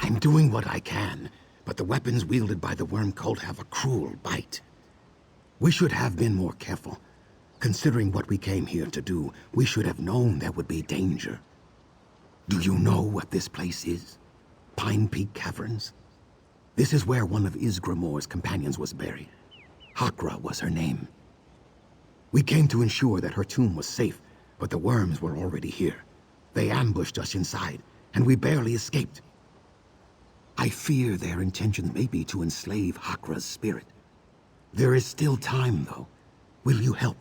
I'm doing what I can, but the weapons wielded by the worm cult have a cruel bite. We should have been more careful. Considering what we came here to do, we should have known there would be danger. Do you know what this place is? Pinepeak Caverns? This is where one of Isgramore's companions was buried. Hakra was her name. We came to ensure that her tomb was safe, but the worms were already here. They ambushed us inside, and we barely escaped. I fear their intentions may be to enslave Hakra's spirit. There is still time, though. Will you help?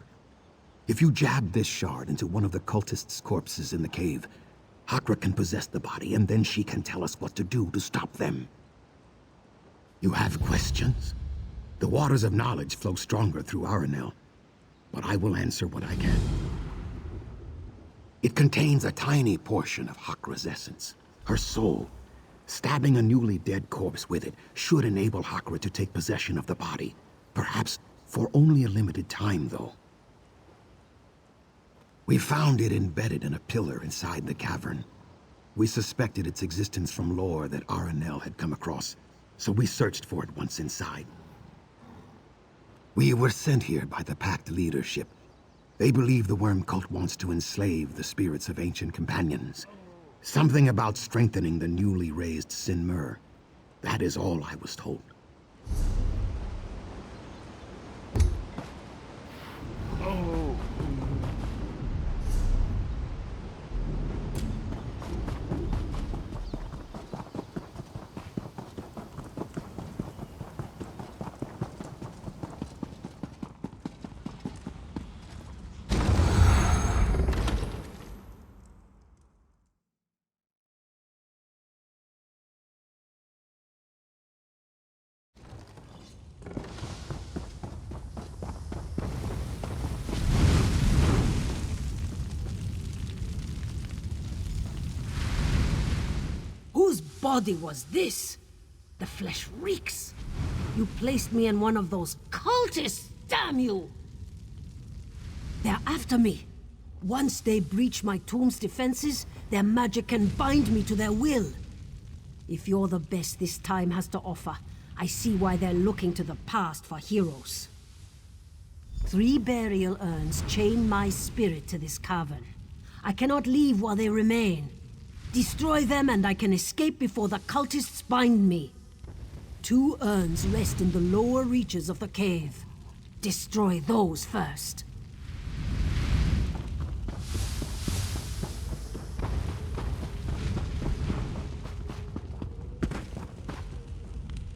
If you jab this shard into one of the cultists' corpses in the cave, Hakra can possess the body, and then she can tell us what to do to stop them. You have questions? The waters of knowledge flow stronger through Aranel, but I will answer what I can. It contains a tiny portion of Hakra's essence, her soul. Stabbing a newly dead corpse with it should enable Hakra to take possession of the body. Perhaps for only a limited time, though. We found it embedded in a pillar inside the cavern. We suspected its existence from lore that Aranel had come across, so we searched for it once inside. We were sent here by the Pact leadership. They believe the worm cult wants to enslave the spirits of ancient companions. Something about strengthening the newly raised Sinmur. That is all I was told. Whose body was this? The flesh reeks. You placed me in one of those cultists, damn you! They're after me. Once they breach my tomb's defenses, their magic can bind me to their will. If you're the best this time has to offer, I see why they're looking to the past for heroes. 3 burial urns chain my spirit to this cavern. I cannot leave while they remain. Destroy them and I can escape before the cultists bind me. 2 urns rest in the lower reaches of the cave. Destroy those first.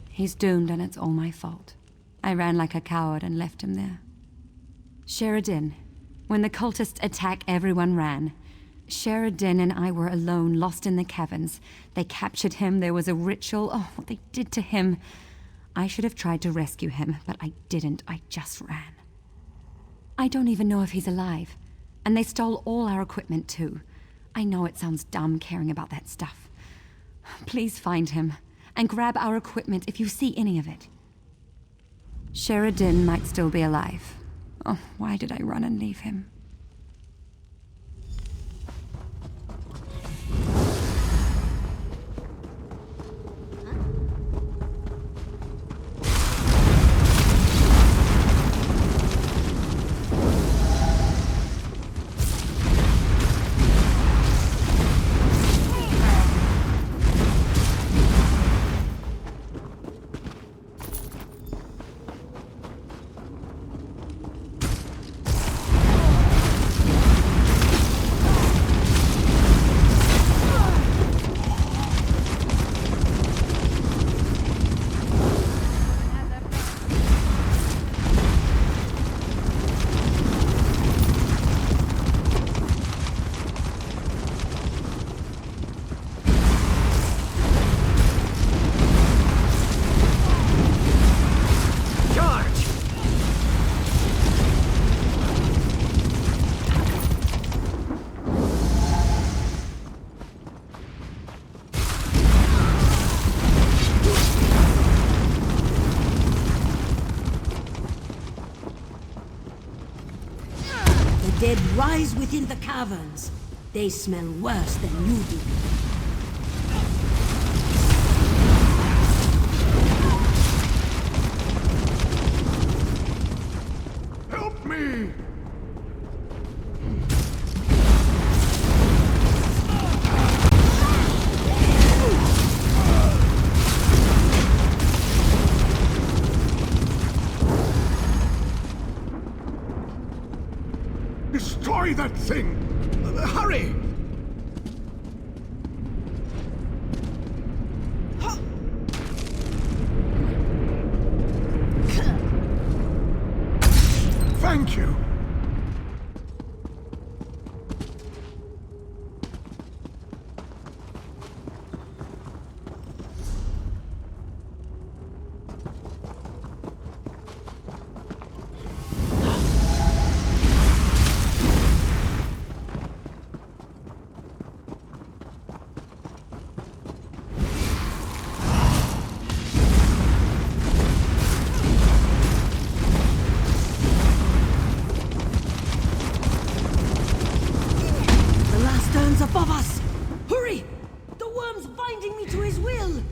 He's doomed and it's all my fault. I ran like a coward and left him there. Sheridan. When the cultists attacked, everyone ran. Sheridan and I were alone, lost in the caverns. They captured him, there was a ritual. Oh, what they did to him. I should have tried to rescue him, but I didn't. I just ran. I don't even know if he's alive. And they stole all our equipment too. I know it sounds dumb caring about that stuff. Please find him, and grab our equipment if you see any of it. Sheridan might still be alive. Oh, why did I run and leave him? Dead rise within the caverns. They smell worse than you do. thing! Hurry! Thank you. Above us! Hurry! The worm's binding me to his will!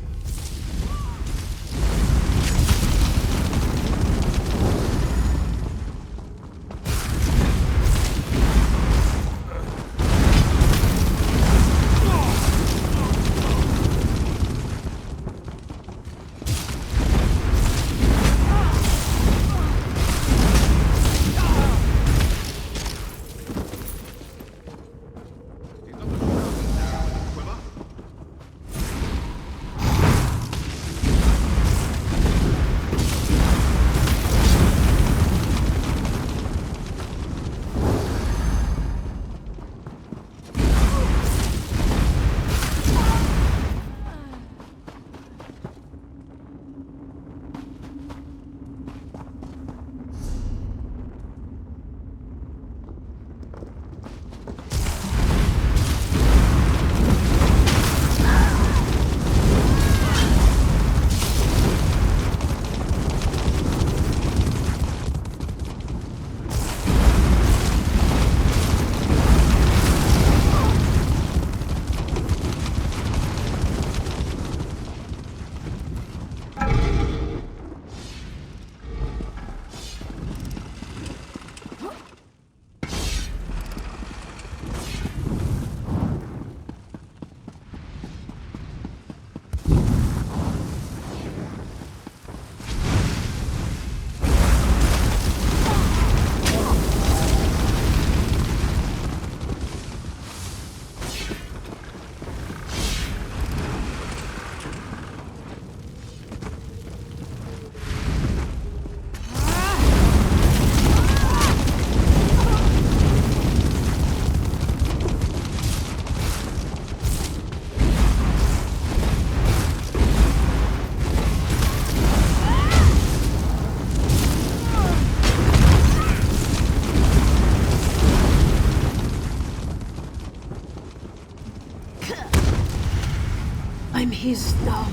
I'm his now.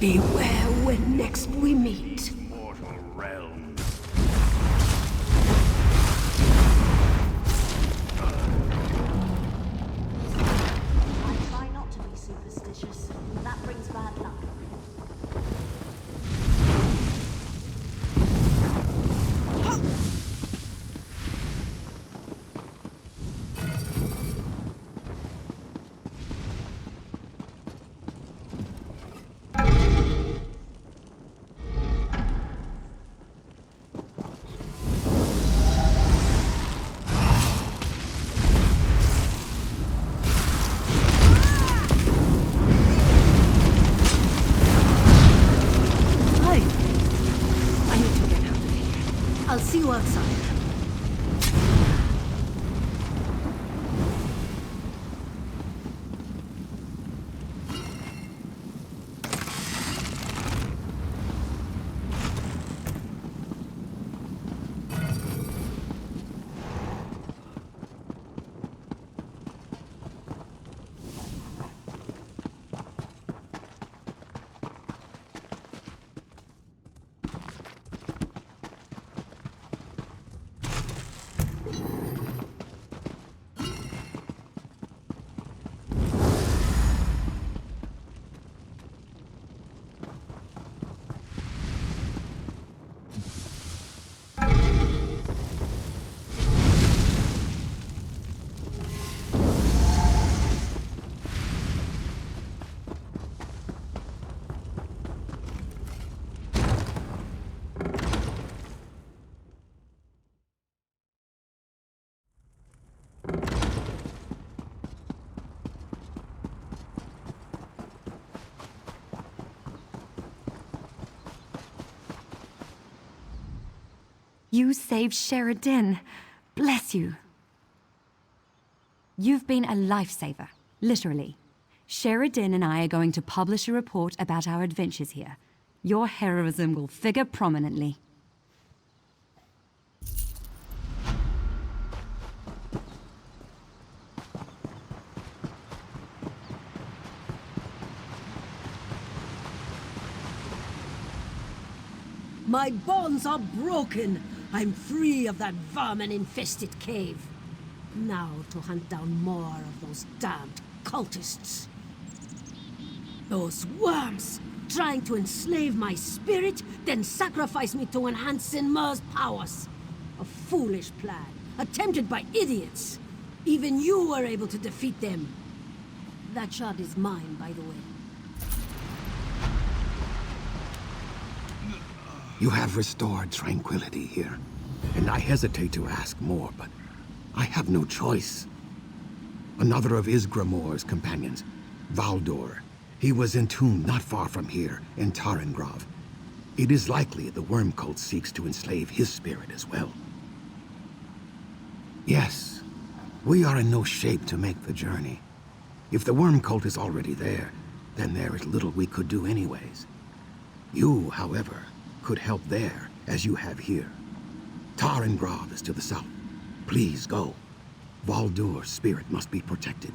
Beware when next we meet. Mortal realm. I try not to be superstitious, but that brings bad luck. I'll see you outside. You saved Sheridan. Bless you. You've been a lifesaver, literally. Sheridan and I are going to publish a report about our adventures here. Your heroism will figure prominently. My bonds are broken. I'm free of that vermin-infested cave. Now to hunt down more of those damned cultists. Those worms, trying to enslave my spirit, then sacrifice me to enhance Sinmer's powers. A foolish plan, attempted by idiots. Even you were able to defeat them. That shard is mine, by the way. You have restored tranquility here, and I hesitate to ask more, but I have no choice. Another of Isgramor's companions, Valdor, he was entombed not far from here, in Tarangrov. It is likely the worm cult seeks to enslave his spirit as well. Yes, we are in no shape to make the journey. If the worm cult is already there, then there is little we could do anyways. You, however, could help there, as you have here. Tarangrov is to the south. Please go. Valdor's spirit must be protected.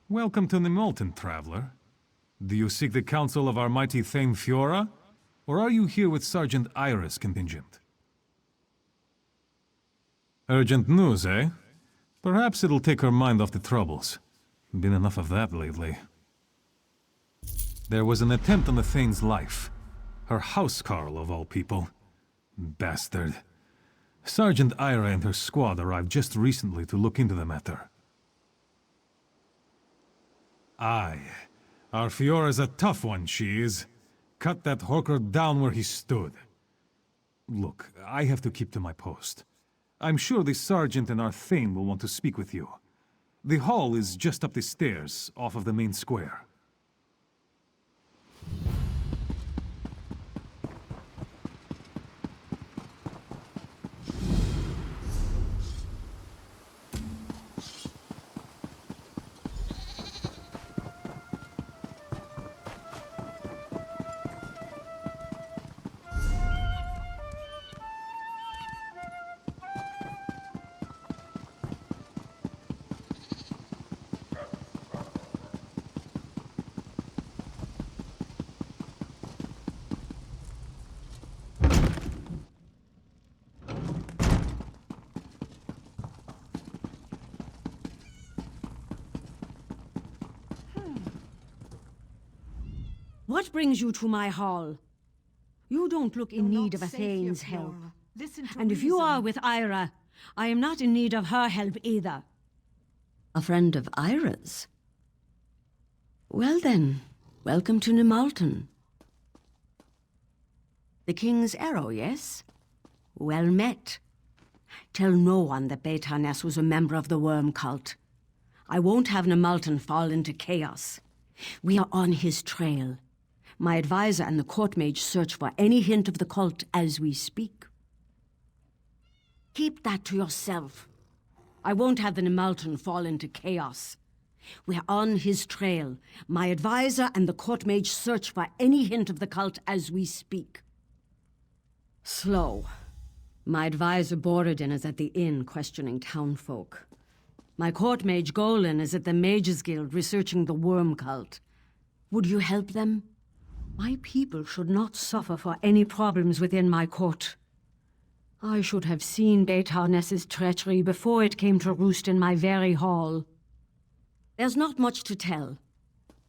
Welcome to Nimalten, traveler. Do you seek the counsel of our mighty Thane Fiora? Or are you here with Sergeant Iris contingent? Urgent news, eh? Perhaps it'll take her mind off the troubles. Been enough of that lately. There was an attempt on the Thane's life. Her housecarl, of all people. Bastard. Sergeant Ira and her squad arrived just recently to look into the matter. Aye. Our Fiora's a tough one, she is. Cut that hawker down where he stood. Look, I have to keep to my post. I'm sure the sergeant and our Thane will want to speak with you. The hall is just up the stairs, off of the main square. What brings you to my hall? You don't look in need of a Thane's help. And if you are with Ira, I am not in need of her help either. A friend of Ira's? Well then, welcome to Nimalten. The King's Arrow, yes? Well met. Tell no one that Beta was a member of the Worm Cult. I won't have Nimalten fall into chaos. We are on his trail. My advisor and the court mage search for any hint of the cult as we speak. Keep that to yourself. I won't have the Nimalten fall into chaos. We're on his trail. My advisor and the court mage search for any hint of the cult as we speak. Slow. My advisor Borodin is at the inn questioning townfolk. My court mage Golan is at the Mages Guild researching the worm cult. Would you help them? My people should not suffer for any problems within my court. I should have seen Beta-Ness's treachery before it came to roost in my very hall. There's not much to tell.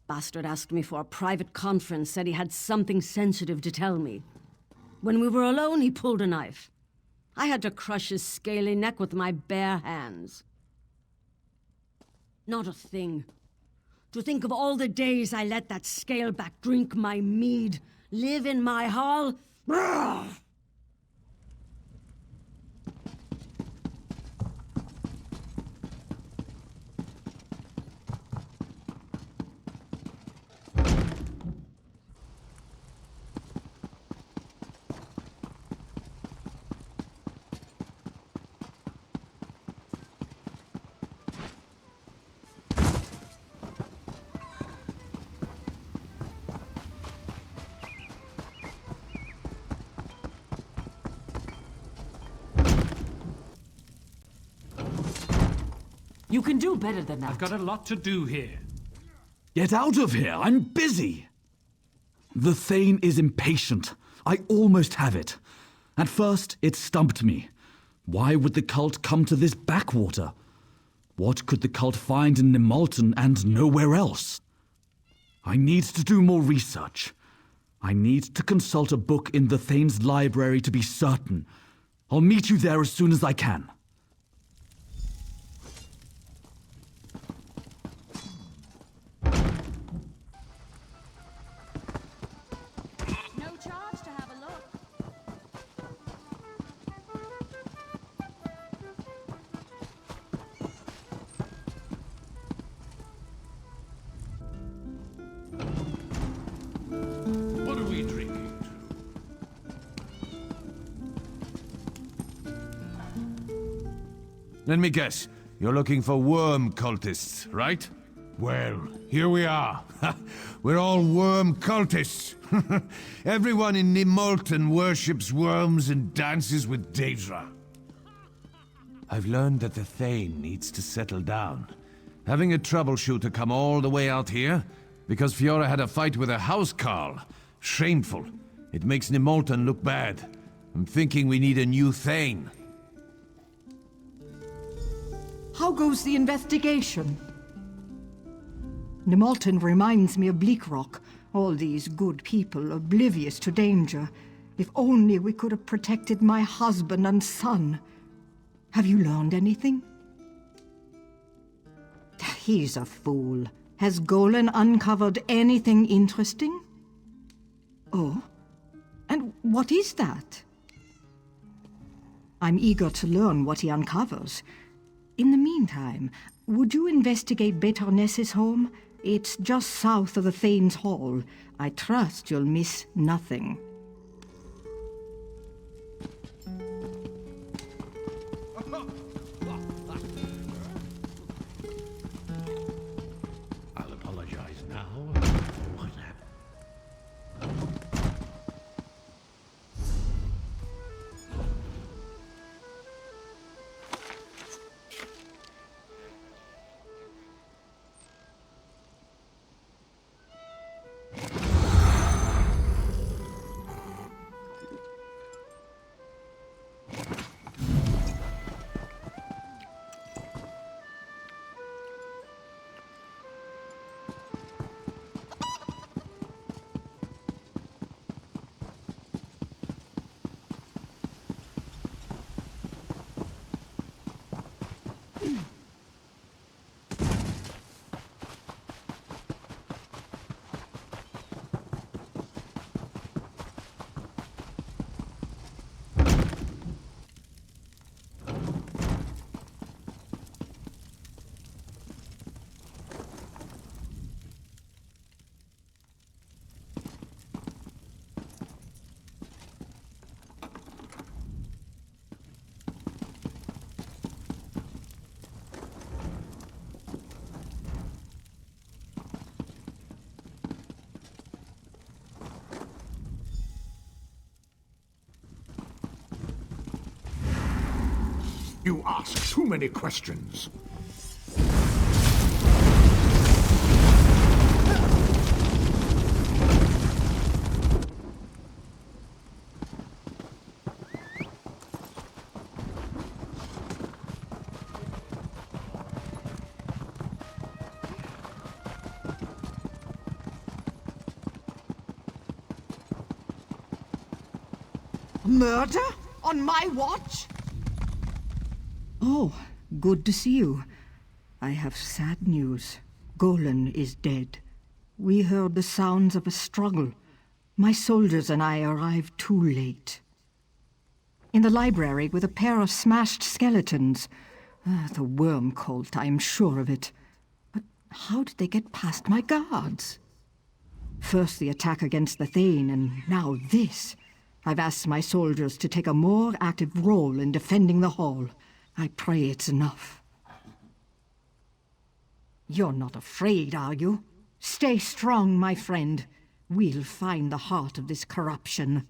Bastard asked me for a private conference, said he had something sensitive to tell me. When we were alone, he pulled a knife. I had to crush his scaly neck with my bare hands. Not a thing. To think of all the days I let that scaleback drink my mead, live in my hall. Brrr! You can do better than that. I've got a lot to do here. Get out of here! I'm busy! The Thane is impatient. I almost have it. At first, it stumped me. Why would the cult come to this backwater? What could the cult find in Nimalten and nowhere else? I need to do more research. I need to consult a book in the Thane's library to be certain. I'll meet you there as soon as I can. No charge to have a look. What are we drinking to? Let me guess. You're looking for worm cultists, right? Well, here we are. We're all worm cultists. Everyone in Nimalten worships worms and dances with Daedra. I've learned that the Thane needs to settle down, Having a troubleshooter come all the way out here? Because Fiora had a fight with a housecarl. Shameful. It makes Nimalten look bad. I'm thinking we need a new Thane. How goes the investigation? Nimalten reminds me of Bleak Rock. All these good people oblivious to danger. If only we could have protected my husband and son. Have you learned anything? He's a fool. Has Golan uncovered anything interesting? Oh? And what is that? I'm eager to learn what he uncovers. In the meantime, would you investigate Betarness's home? It's just south of the Thane's Hall. I trust you'll miss nothing. I'll apologize now. What happened? You ask too many questions. Murder? On my watch? Oh, good to see you. I have sad news. Golan is dead. We heard the sounds of a struggle. My soldiers and I arrived too late. In the library with a pair of smashed skeletons. The worm cult, I am sure of it. But how did they get past my guards? First the attack against the Thane, and now this. I've asked my soldiers to take a more active role in defending the hall. I pray it's enough. You're not afraid, are you? Stay strong, my friend. We'll find the heart of this corruption.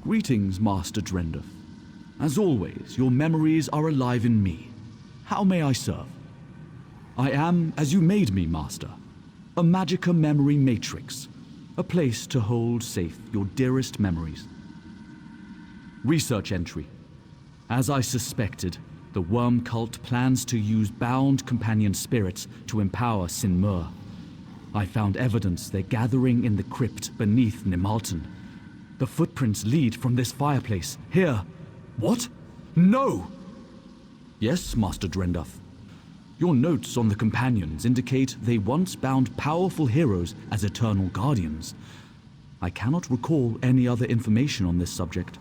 Greetings, Master Drendeth. As always, your memories are alive in me. How may I serve? I am, as you made me, Master, a Magicka memory matrix, a place to hold safe your dearest memories. Research entry. As I suspected, the worm cult plans to use bound companion spirits to empower Sinmur. I found evidence they're gathering in the crypt beneath Nimalten. The footprints lead from this fireplace. Here. What? No! Yes, Master Drendeth. Your notes on the companions indicate they once bound powerful heroes as eternal guardians. I cannot recall any other information on this subject.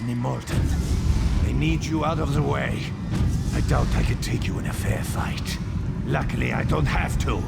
Nimalten. They need you out of the way. I doubt I could take you in a fair fight. Luckily, I don't have to.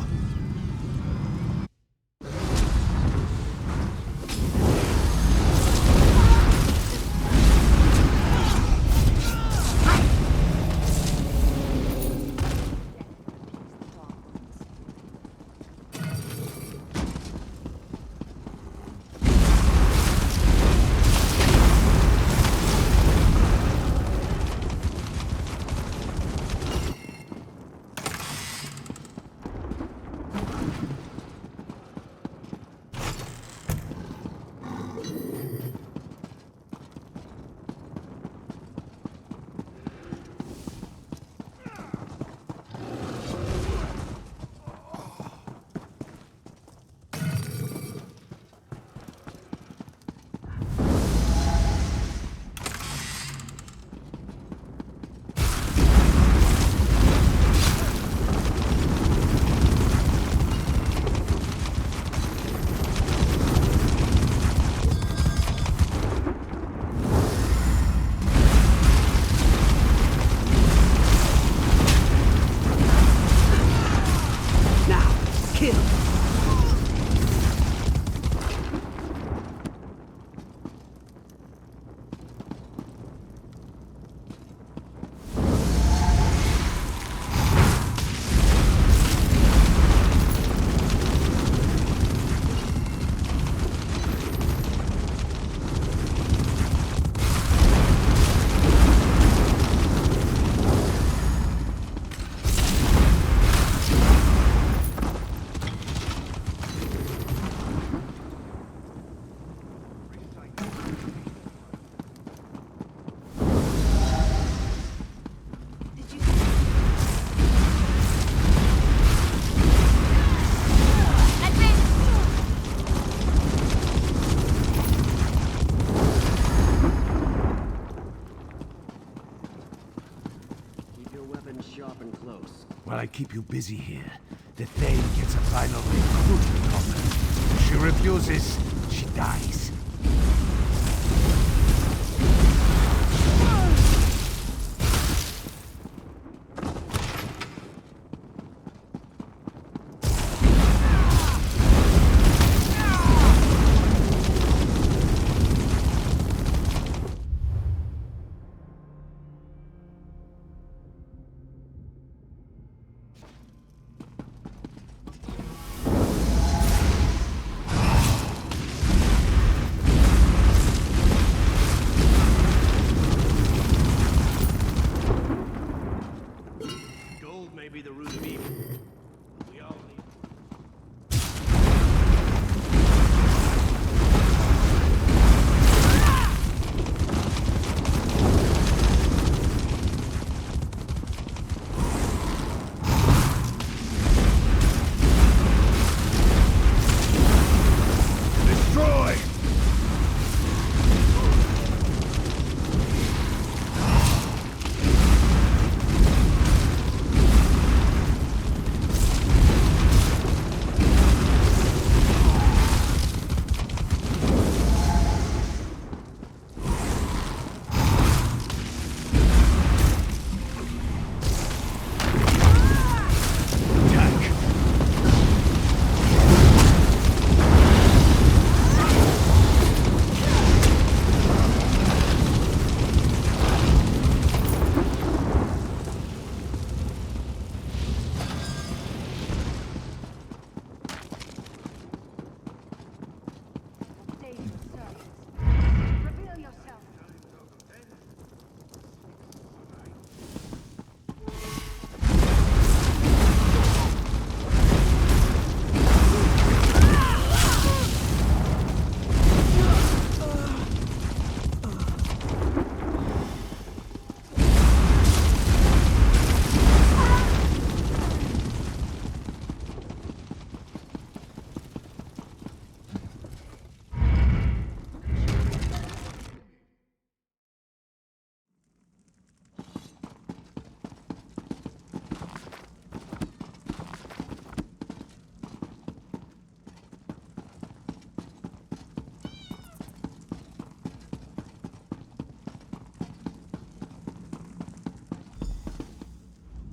While I keep you busy here, the Thane gets a final recruitment offer. If she refuses, she dies.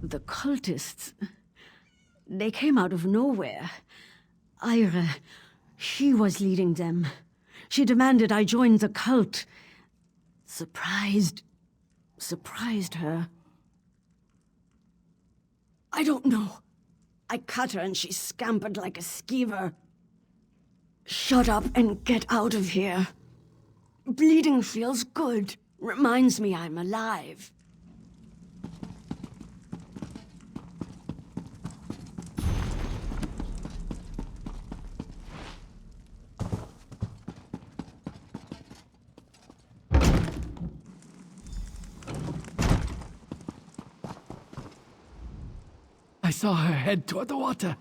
The cultists... They came out of nowhere. Ira, she was leading them. She demanded I join the cult. Surprised her. I don't know. I cut her and she scampered like a skeever. Shut up and get out of here. Bleeding feels good. Reminds me I'm alive. I saw her head toward the water.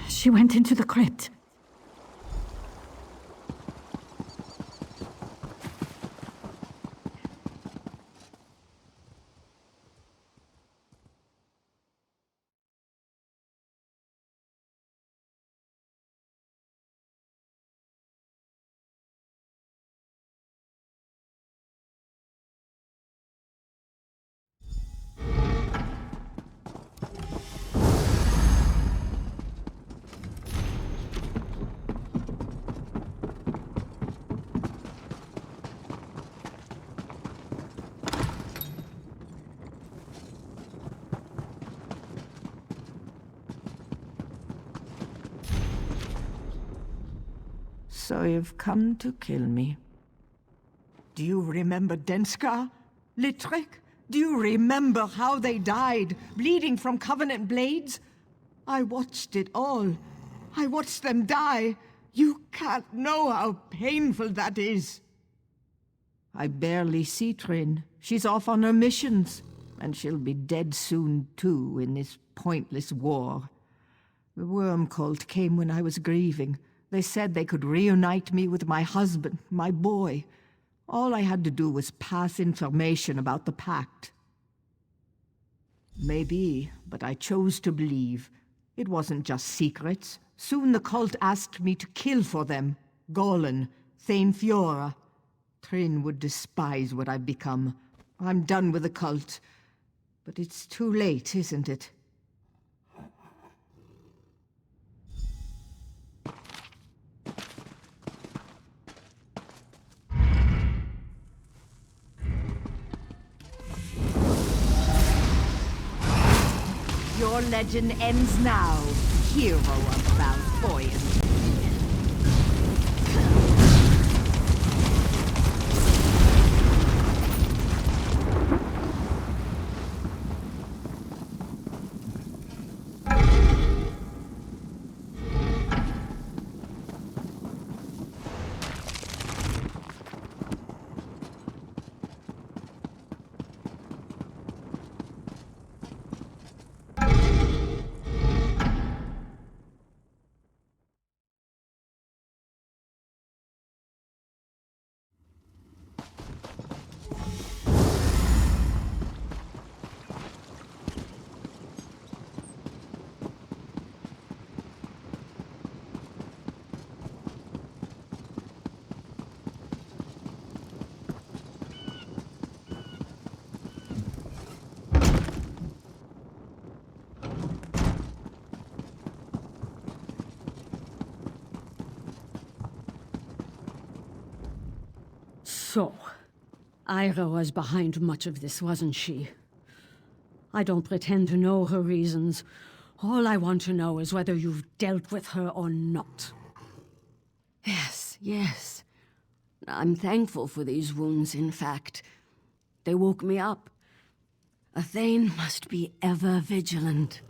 She went into the crypt. So you've come to kill me. Do you remember Denskar? Litrek? Do you remember how they died, bleeding from Covenant blades? I watched it all. I watched them die. You can't know how painful that is. I barely see Trin. She's off on her missions, and she'll be dead soon too in this pointless war. The worm cult came when I was grieving. They said they could reunite me with my husband, my boy. All I had to do was pass information about the Pact. Maybe, but I chose to believe. It wasn't just secrets. Soon the cult asked me to kill for them. Golan, Thane Fiora. Trin would despise what I've become. I'm done with the cult. But it's too late, isn't it? Your legend ends now, hero of Valfoyan. So, Ira was behind much of this, wasn't she? I don't pretend to know her reasons. All I want to know is whether you've dealt with her or not. Yes. I'm thankful for these wounds, in fact. They woke me up. A Thane must be ever vigilant.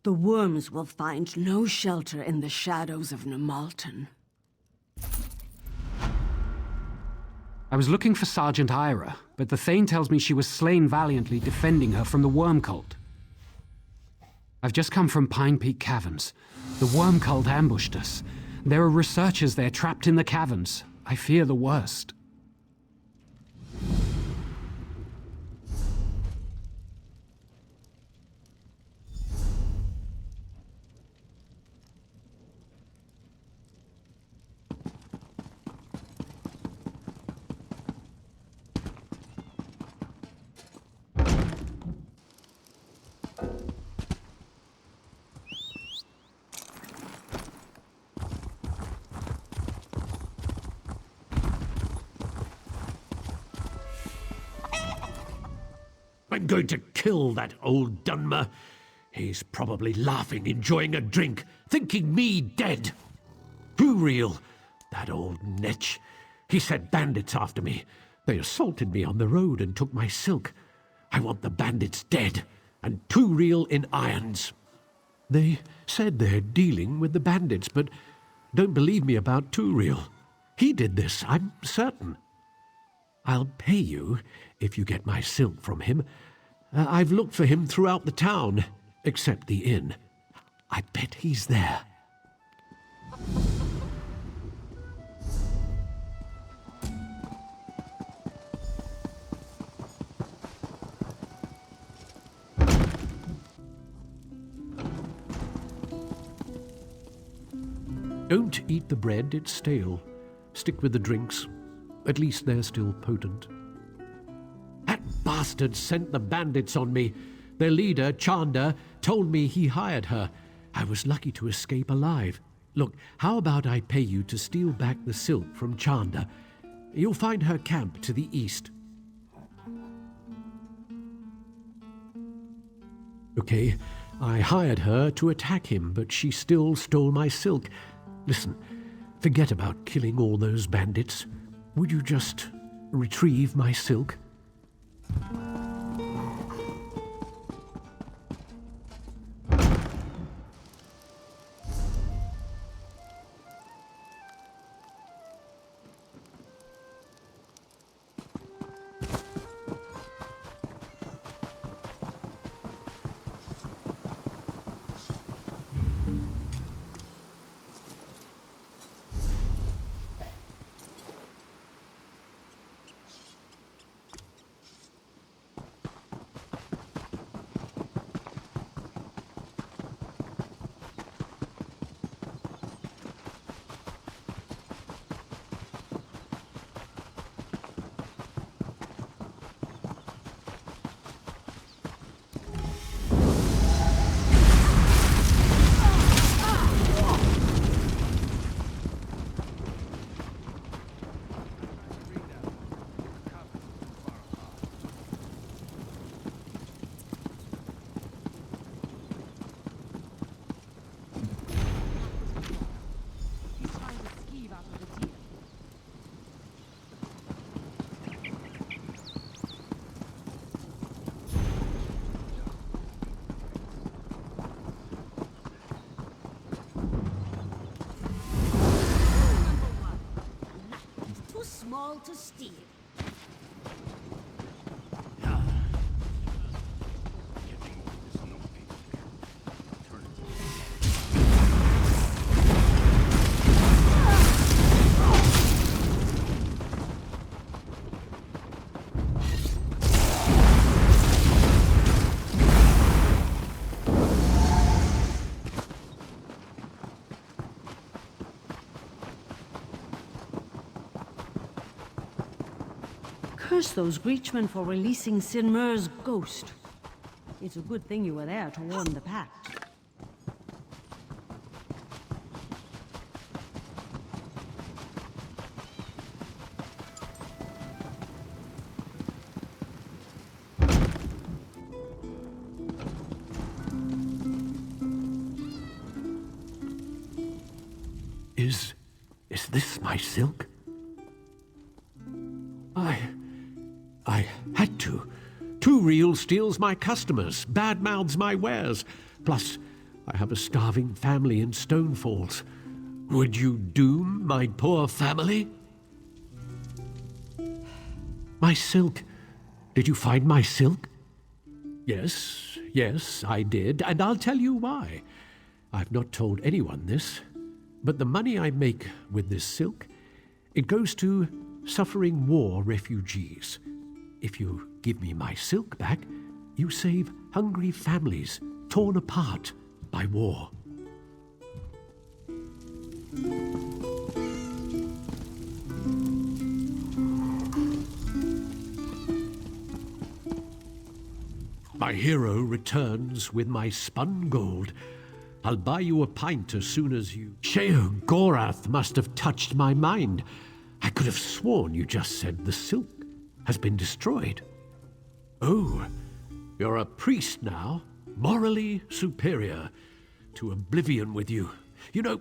The worms will find no shelter in the shadows of Nimalten. I was looking for Sergeant Ira, but the Thane tells me she was slain valiantly defending her from the worm cult. I've just come from Pinepeak Caverns. The worm cult ambushed us. There are researchers there trapped in the caverns. I fear the worst. I'm going to kill that old Dunmer. He's probably laughing, enjoying a drink, thinking me dead. Turiel, that old netch. He sent bandits after me. They assaulted me on the road and took my silk. I want the bandits dead, and Turiel in irons. They said they're dealing with the bandits, but don't believe me about Turiel. He did this, I'm certain. I'll pay you if you get my silk from him. I've looked for him throughout the town, except the inn. I bet he's there. Don't eat the bread, it's stale. Stick with the drinks. At least they're still potent. That bastard sent the bandits on me. Their leader, Chanda, told me he hired her. I was lucky to escape alive. Look, how about I pay you to steal back the silk from Chanda? You'll find her camp to the east. Okay, I hired her to attack him, but she still stole my silk. Listen, forget about killing all those bandits. Would you just retrieve my silk? Small to steal. Curse those Breachmen for releasing Sinmer's ghost. It's a good thing you were there to warn the Pact. Is this my silk? I had to. Turiel steals my customers, badmouths my wares. Plus, I have a starving family in Stonefalls. Would you doom my poor family? My silk. Did you find my silk? Yes, I did, and I'll tell you why. I've not told anyone this, but the money I make with this silk, it goes to suffering war refugees. If you give me my silk back, you save hungry families torn apart by war. My hero returns with my spun gold. I'll buy you a pint as soon as you... Sheo Gorath must have touched my mind. I could have sworn you just said the silk has been destroyed. Oh, You're a priest now, morally superior to oblivion with you. You know,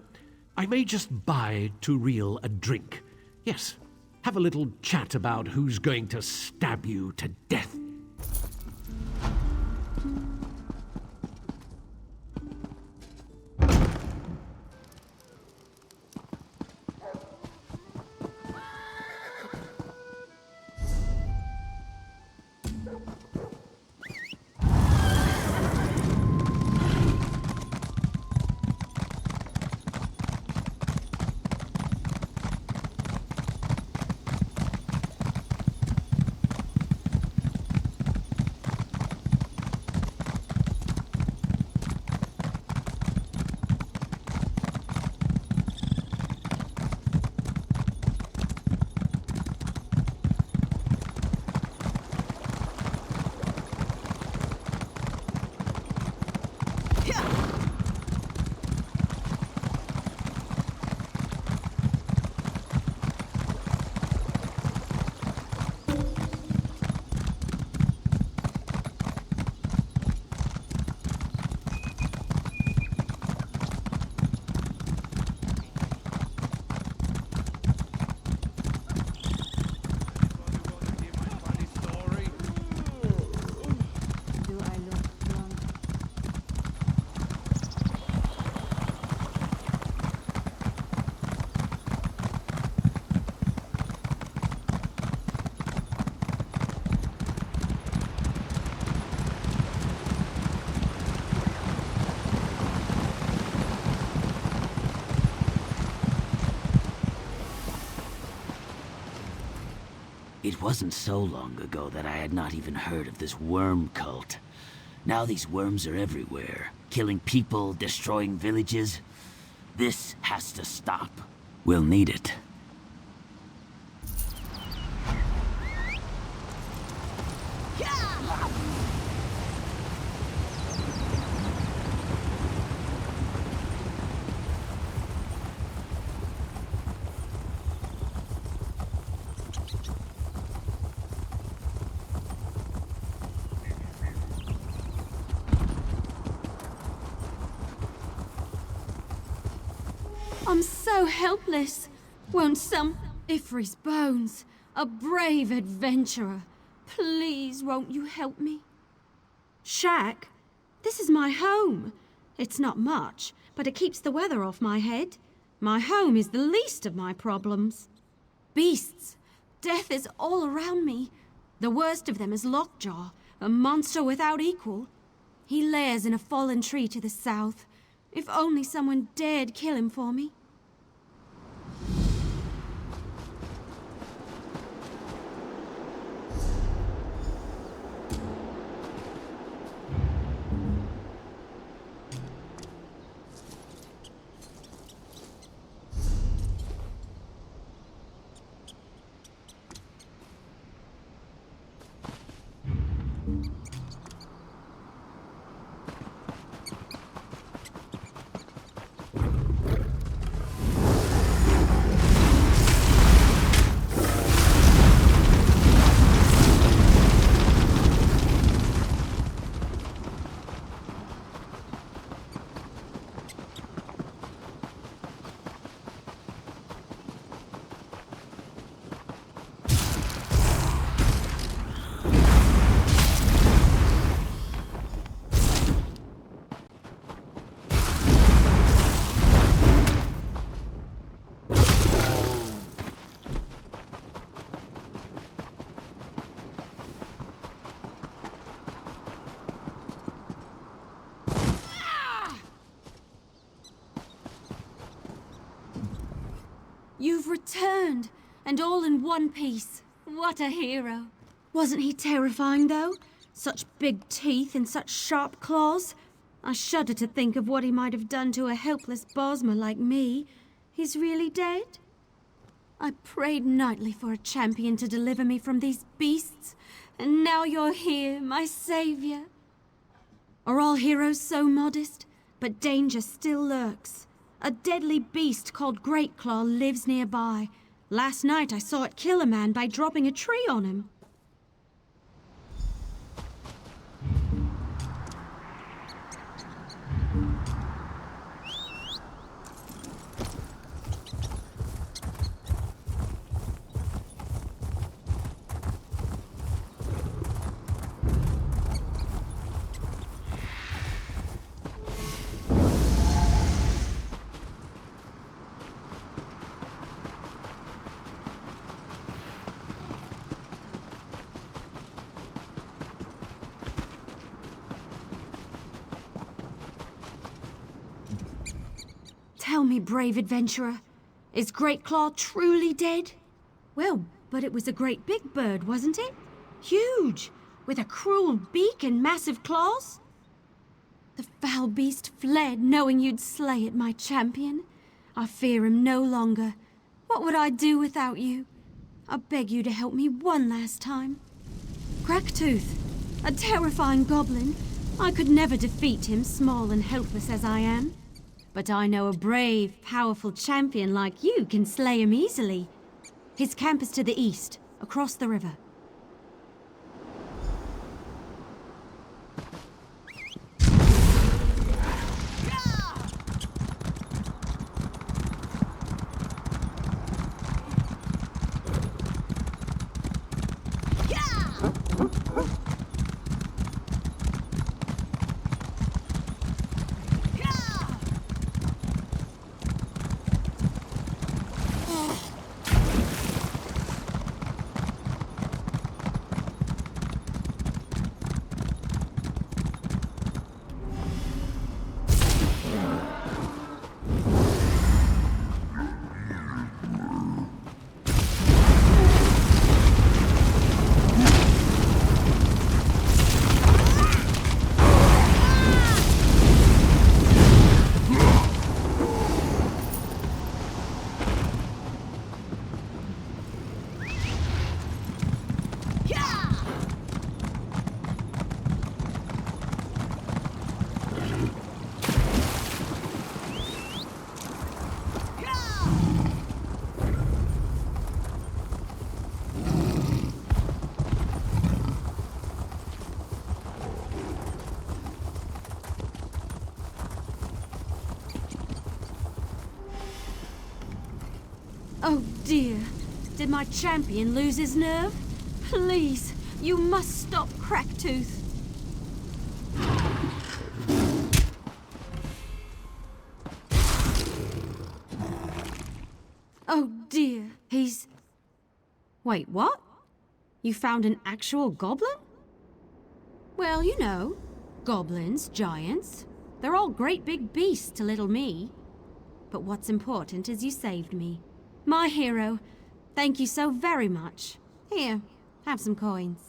I may just buy Turiel a drink. Yes, have a little chat about who's going to stab you to death. It wasn't so long ago that I had not even heard of this worm cult. Now these worms are everywhere, killing people, destroying villages. This has to stop. We'll need it. I'm so helpless. Won't some... Ifri's bones. A brave adventurer. Please, won't you help me? Shack, this is my home. It's not much, but it keeps the weather off my head. My home is the least of my problems. Beasts. Death is all around me. The worst of them is Lockjaw, a monster without equal. He lairs in a fallen tree to the south. If only someone dared kill him for me. You've returned, and all in one piece. What a hero. Wasn't he terrifying, though? Such big teeth and such sharp claws. I shudder to think of what he might have done to a helpless Bosmer like me. He's really dead? I prayed nightly for a champion to deliver me from these beasts, and now you're here, my savior. Are all heroes so modest? But danger still lurks. A deadly beast called Greatclaw lives nearby. Last night I saw it kill a man by dropping a tree on him. Tell me, brave adventurer, is Great Claw truly dead? Well, but it was a great big bird, wasn't it? Huge, with a cruel beak and massive claws. The foul beast fled, knowing you'd slay it, my champion. I fear him no longer. What would I do without you? I beg you to help me one last time. Cracktooth, a terrifying goblin. I could never defeat him, small and helpless as I am. But I know a brave, powerful champion like you can slay him easily. His camp is to the east, across the river. Oh dear, did my champion lose his nerve? Please, you must stop Cracktooth. Oh dear, he's... Wait, what? You found an actual goblin? Well, you know, goblins, giants, they're all great big beasts to little me. But what's important is you saved me. My hero, thank you so very much. Here, have some coins.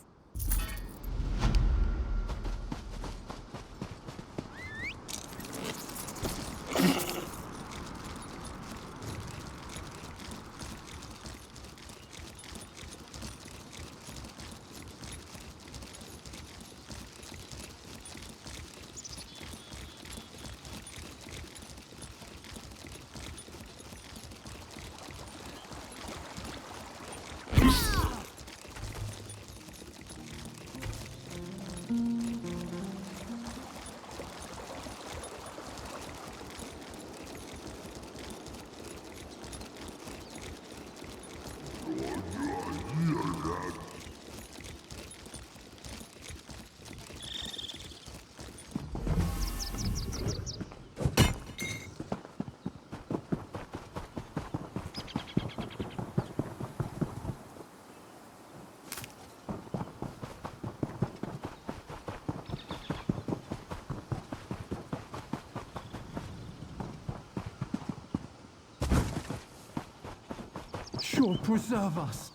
Sure, preserve us.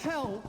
Help!